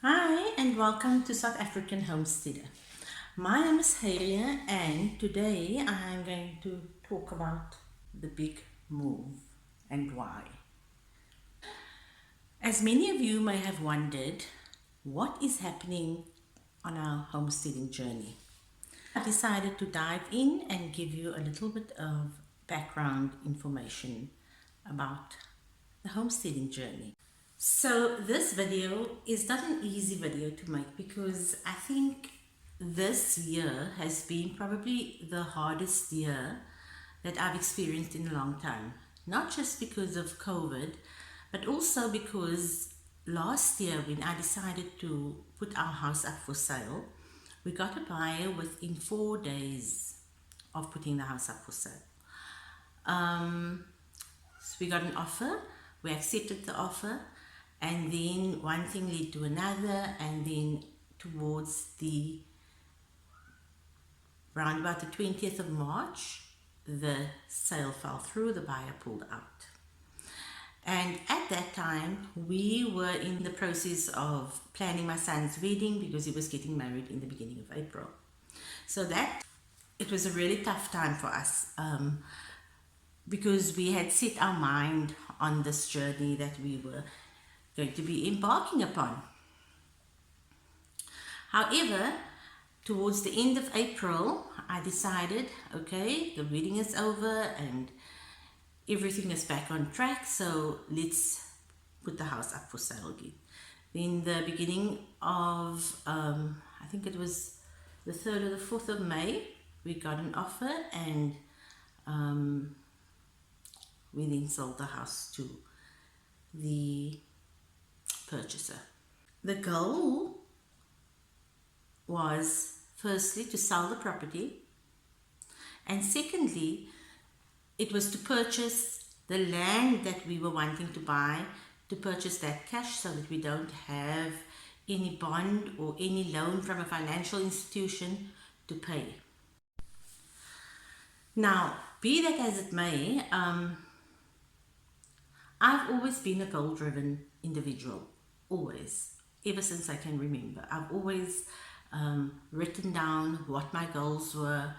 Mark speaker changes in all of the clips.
Speaker 1: Hi and welcome to South African Homesteader. My name is Halia and today I'm going to talk about the big move and why. As many of you may have wondered, what is happening on our homesteading journey? I decided to dive in and give you a little bit of background information about the homesteading journey. So this video is not an easy video to make because I think this year has been probably the hardest year that I've experienced in a long time. Not just because of COVID, but also because last year when I decided to put our house up for sale, we got a buyer within 4 days of putting the house up for sale. So we got an offer, we accepted the offer, and then one thing led to another, and then towards the around about the 20th of March, the sale fell through, the buyer pulled out. And at that time, we were in the process of planning my son's wedding because he was getting married in the beginning of April. So it was a really tough time for us because we had set our mind on this journey that we were going to be embarking upon. However, towards the end of April, I decided, okay, the wedding is over and everything is back on track, so let's put the house up for sale again. Then the beginning of, I think it was the 3rd or the 4th of May, we got an offer and we then sold the house to the purchaser. The goal was firstly to sell the property, and secondly it was to purchase the land that we were wanting to buy, to purchase that cash so that we don't have any bond or any loan from a financial institution to pay. Now, be that as it may, I've always been a goal-driven individual, always, ever since I can remember. I've always written down what my goals were,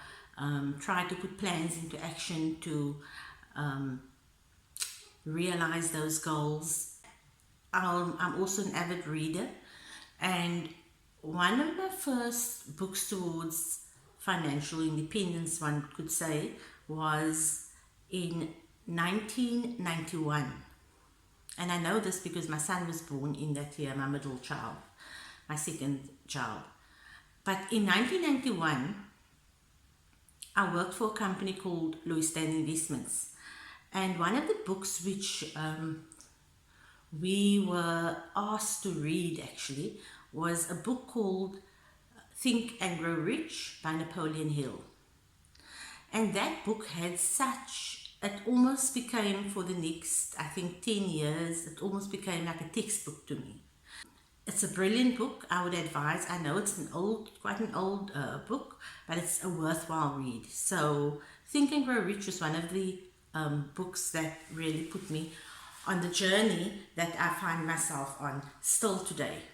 Speaker 1: tried to put plans into action to realize those goals. I'm also an avid reader, and one of my first books towards financial independence, one could say, was in 1991. And I know this because my son was born in that year, my middle child, my second child. But in 1991, I worked for a company called Homestead Investments. And one of the books which we were asked to read actually was a book called Think and Grow Rich by Napoleon Hill. And that book had it almost became, for the next, I think, 10 years, it almost became like a textbook to me. It's a brilliant book. I would advise. I know it's quite an old book, but it's a worthwhile read. So Think and Grow Rich was one of the books that really put me on the journey that I find myself on still today.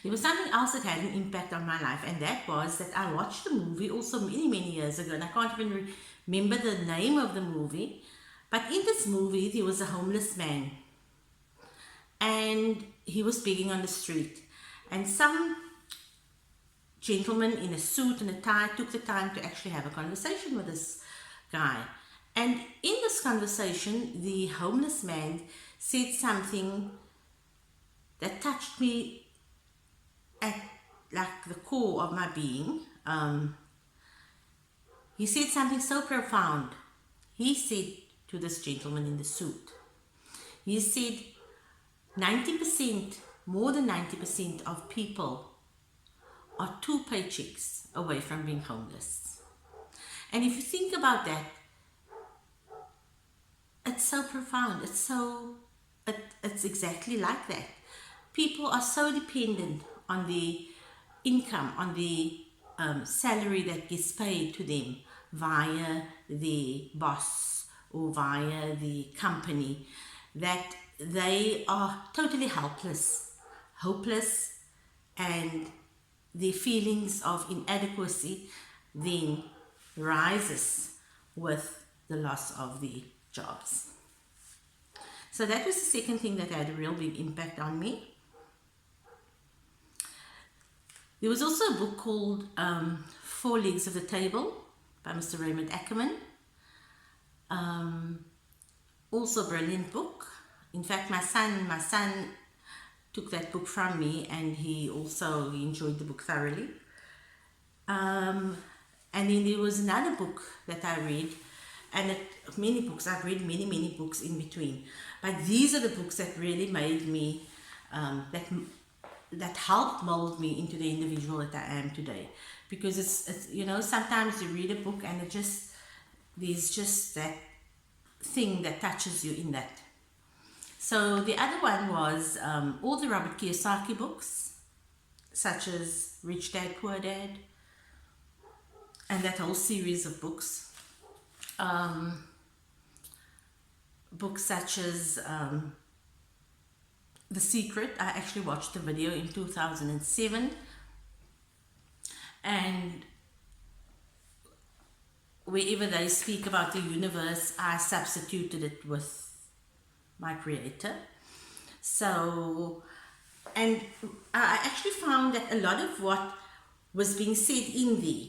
Speaker 1: There was something else that had an impact on my life, and that was that I watched a movie also many years ago, and I can't even remember the name of the movie, but in this movie there was a homeless man and he was begging on the street, and some gentleman in a suit and a tie took the time to actually have a conversation with this guy. And in this conversation, the homeless man said something that touched me at like the core of my being. He said something so profound. He said to this gentleman in the suit, he said, 90%, more than 90% of people are 2 paychecks away from being homeless. And if you think about that, it's so profound. It's exactly like that. People are so dependent on the income, on the salary that gets paid to them via the boss or via the company, that they are totally helpless hopeless and their feelings of inadequacy then rises with the loss of the jobs. So that was the second thing that had a real big impact on me. There was also a book called Four Legs of the Table by Mr. Raymond Ackerman. Also a brilliant book. In fact, my son took that book from me, and he enjoyed the book thoroughly. And then there was another book that I read, and many books, I've read many books in between. But these are the books that really made me, that helped mold me into the individual that I am today. Because it's you know, sometimes you read a book and there's just that thing that touches you in that. So the other one was all the Robert Kiyosaki books, such as Rich Dad, Poor Dad, and that whole series of books. Books such as The Secret. I actually watched the video in 2007, and wherever they speak about the universe, I substituted it with my creator. So, and I actually found that a lot of what was being said in there,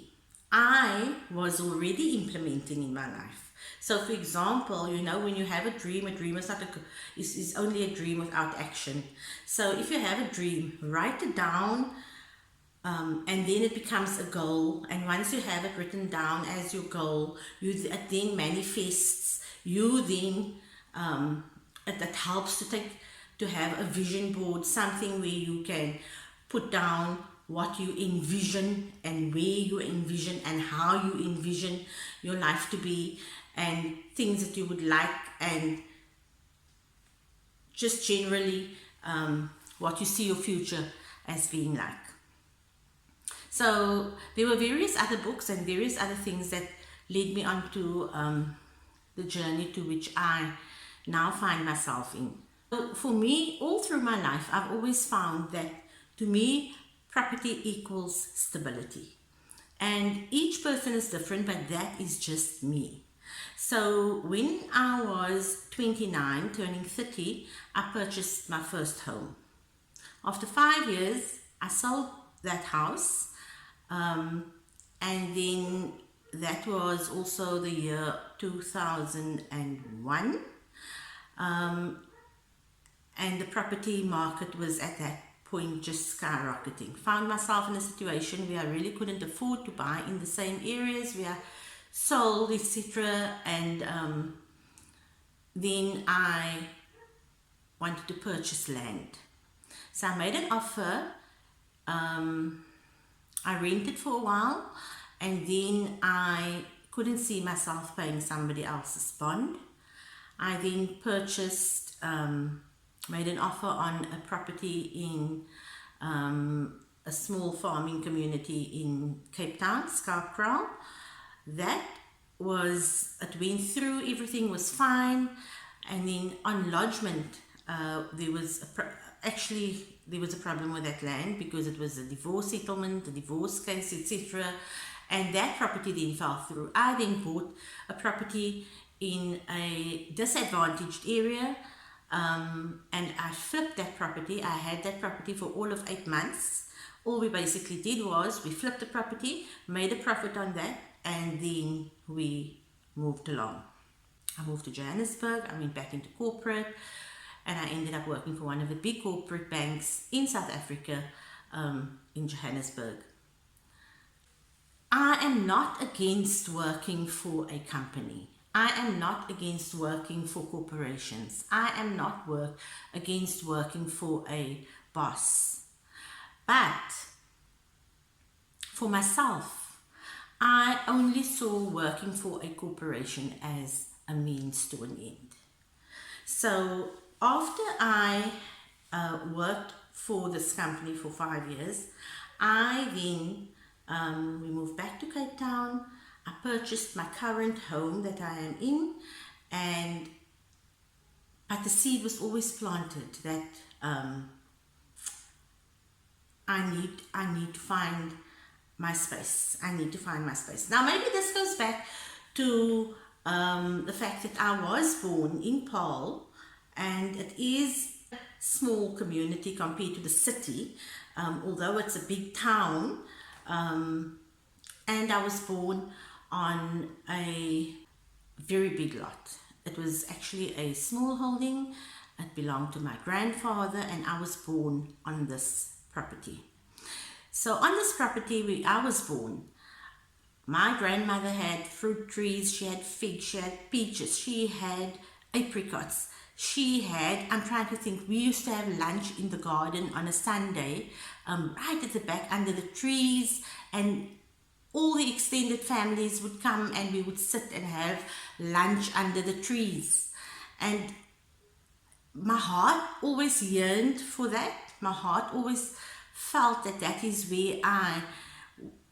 Speaker 1: I was already implementing in my life. So, for example, you know, when you have a dream is not is only a dream without action. So, if you have a dream, write it down, and then it becomes a goal. And once you have it written down as your goal, it then manifests. You then that helps to have a vision board, something where you can put down what you envision and where you envision and how you envision your life to be, and things that you would like, and just generally what you see your future as being like. So there were various other books and various other things that led me on to the journey to which I now find myself in. So for me, all through my life, I've always found that, to me, property equals stability. And each person is different, but that is just me. So when I was 29, turning 30, I purchased my first home. After 5 years, I sold that house, and then that was also the year 2001. And the property market was at that point just skyrocketing. Found myself in a situation where I really couldn't afford to buy in the same areas where I sold, etc. And then I wanted to purchase land. So I made an offer. I rented for a while, and then I couldn't see myself paying somebody else's bond. I then purchased, made an offer on a property in a small farming community in Cape Town, Skarpkraal. That was, it went through, everything was fine, and then on lodgement, there was a problem with that land because it was a divorce settlement, a divorce case, etc. And that property then fell through. I then bought a property in a disadvantaged area, and I flipped that property. I had that property for all of 8 months. All we basically did was we flipped the property, made a profit on that, and then we moved along. I moved to Johannesburg. I went back into corporate, and I ended up working for one of the big corporate banks in South Africa, in Johannesburg. I am not against working for a company. I am not against working for corporations. I am not against working for a boss. But for myself, I only saw working for a corporation as a means to an end. So after I worked for this company for 5 years, I then, we moved back to Cape Town. I purchased my current home that I am in, but the seed was always planted that I need to find my space. I need to find my space. Now maybe this goes back to the fact that I was born in Paarl, and it is a small community compared to the city, although it's a big town. And I was born on a very big lot. It was actually a small holding. It belonged to my grandfather, and I was born on this property. So on this property where I was born, my grandmother had fruit trees, she had figs, she had peaches, she had apricots, she had, I'm trying to think, we used to have lunch in the garden on a Sunday, right at the back under the trees, and all the extended families would come and we would sit and have lunch under the trees. And my heart always yearned for that. My heart always felt that that is where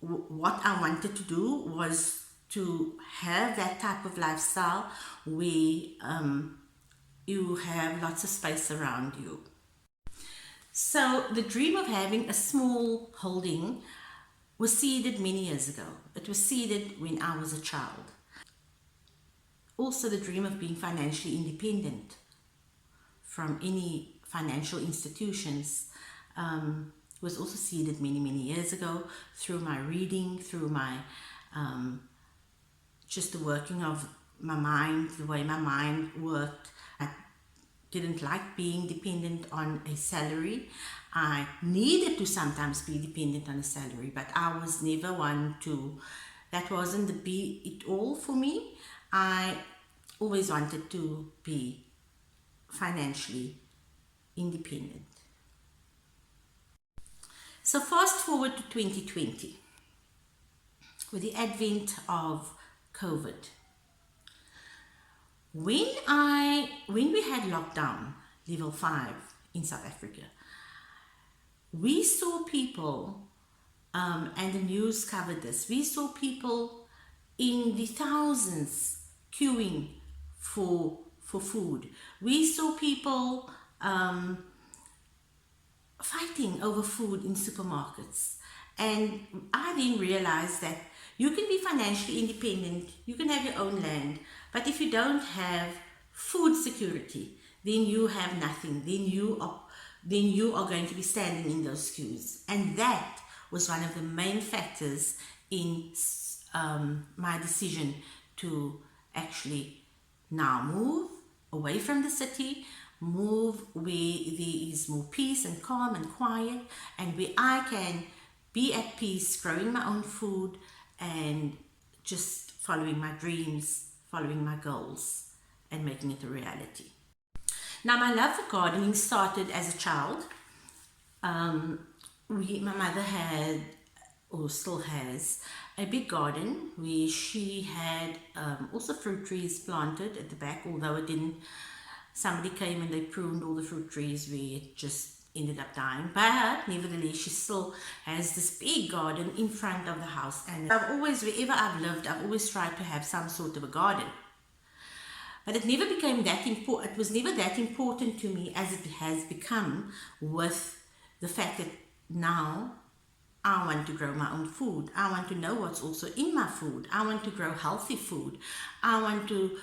Speaker 1: what I wanted to do was to have that type of lifestyle where you have lots of space around you. So the dream of having a small holding was seeded many years ago. It was seeded when I was a child. Also the dream of being financially independent from any financial institutions was also seeded many years ago through my reading, through my just the working of my mind, the way my mind worked. I didn't like being dependent on a salary. I needed to sometimes be dependent on a salary, but I was never one to, that wasn't the be it all for me. I always wanted to be financially independent. So fast forward to 2020, with the advent of COVID. When we had lockdown, level 5 in South Africa, we saw people, and the news covered this, we saw people in the thousands queuing for food. We saw people fighting over food in supermarkets. And I then realized that you can be financially independent, you can have your own land, but if you don't have food security, then you have nothing. Then you are going to be standing in those queues. And that was one of the main factors in my decision to actually now move away from the city, move where there is more peace and calm and quiet, and where I can be at peace, growing my own food and just following my dreams, following my goals, and making it a reality. Now, my love for gardening started as a child. My mother had, or still has, a big garden where she had also fruit trees planted at the back, although it didn't, somebody came and they pruned all the fruit trees where it just ended up dying. But nevertheless, she still has this big garden in front of the house. And I've always, wherever I've lived, I've always tried to have some sort of a garden. But it never became that important. It was never that important to me as it has become with the fact that now I want to grow my own food. I want to know what's also in my food. I want to grow healthy food. I want to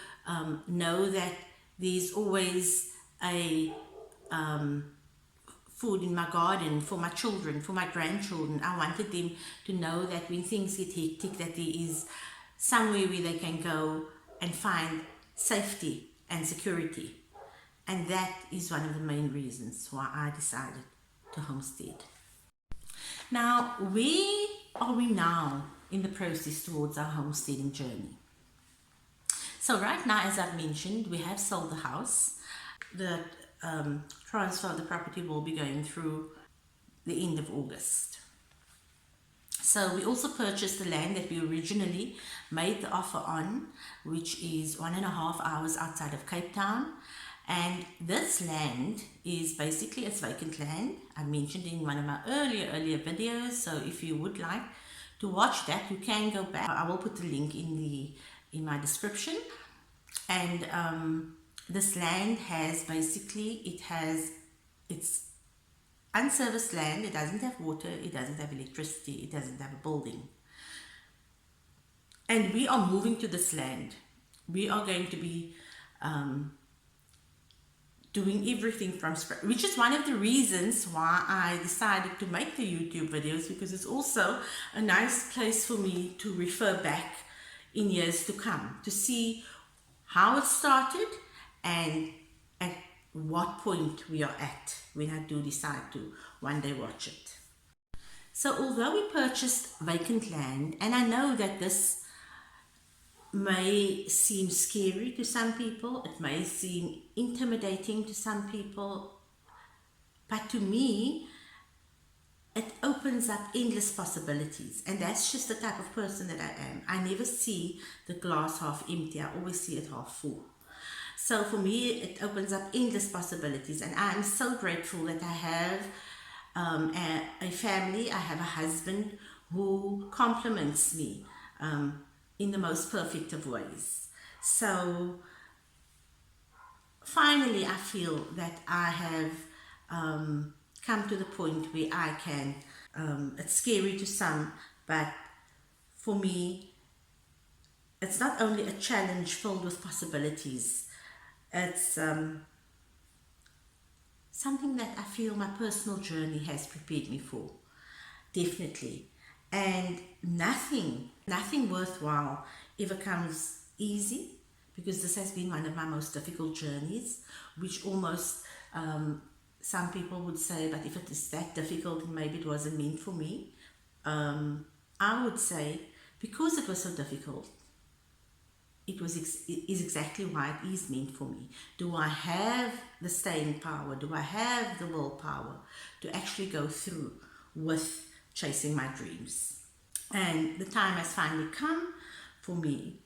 Speaker 1: know that there's always a food in my garden for my children, for my grandchildren. I wanted them to know that when things get hectic, that there is somewhere where they can go and find safety and security. And that is one of the main reasons why I decided to homestead. Now, where are we now in the process towards our homesteading journey? So right now, as I've mentioned, we have sold the house. The transfer of the property will be going through the end of August. So we also purchased the land that we originally made the offer on, which is 1.5 hours outside of Cape Town. And this land is basically, it's vacant land. I mentioned in one of my earlier videos. So if you would like to watch that, you can go back. I will put the link in my description. And this land has basically, it's unserviced land. It doesn't have water, it doesn't have electricity, it doesn't have a building. And we are moving to this land. We are going to be doing everything from scratch, which is one of the reasons why I decided to make the YouTube videos, because it's also a nice place for me to refer back in years to come, to see how it started and at what point we are at when I do decide to one day watch it. So although we purchased vacant land, and I know that this may seem scary to some people, it may seem intimidating to some people, but to me, it opens up endless possibilities. And that's just the type of person that I am. I never see the glass half empty, I always see it half full. So for me, it opens up endless possibilities, and I'm so grateful that I have a family, I have a husband who compliments me in the most perfect of ways. So finally, I feel that I have come to the point where I can, it's scary to some, but for me, it's not only a challenge filled with possibilities, it's something that I feel my personal journey has prepared me for, definitely. And nothing worthwhile ever comes easy, because this has been one of my most difficult journeys, which almost some people would say, but if it is that difficult, maybe it wasn't meant for me. I would say, because it was so difficult, it is exactly why it is meant for me. Do I have the staying power? Do I have the willpower to actually go through with chasing my dreams? And the time has finally come for me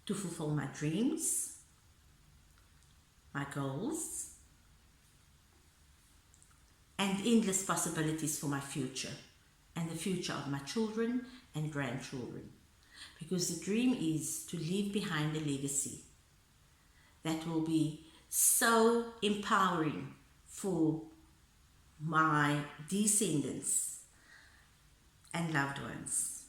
Speaker 1: to fulfill my dreams, my goals, and endless possibilities for my future and the future of my children and grandchildren. Because the dream is to leave behind a legacy that will be so empowering for my descendants and loved ones.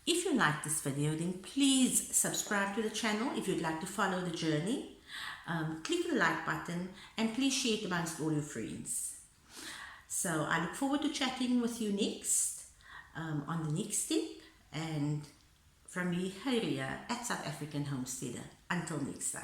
Speaker 1: If you like this video, then please subscribe to the channel. If you'd like to follow the journey, click the like button and please share it amongst all your friends. So I look forward to chatting with you next on the next step, and from me, Haria at South African Homesteader. Until next time.